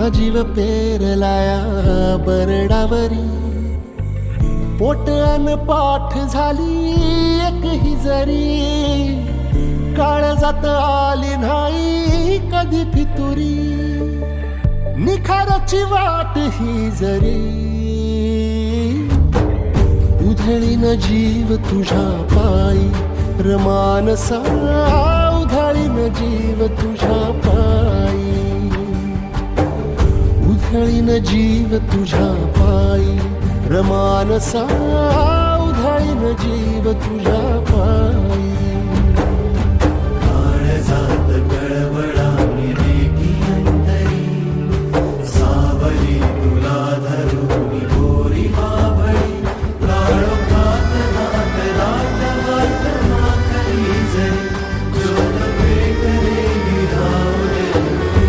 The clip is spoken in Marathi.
हा जीव पेरलाया बरडावरी, पोट अन पाठ झाली एक ही जरी, काळजात आली नाही कधी फितुरी, निखाराची वाट ही जरी, उधळीन जीव तुझ्या पायी रमानसा, उधळीन जीव तुझ्या पायी, उधळीन जीव तुझ्या पायी रमानसा, उधळीन जीव तुझ्या पायी.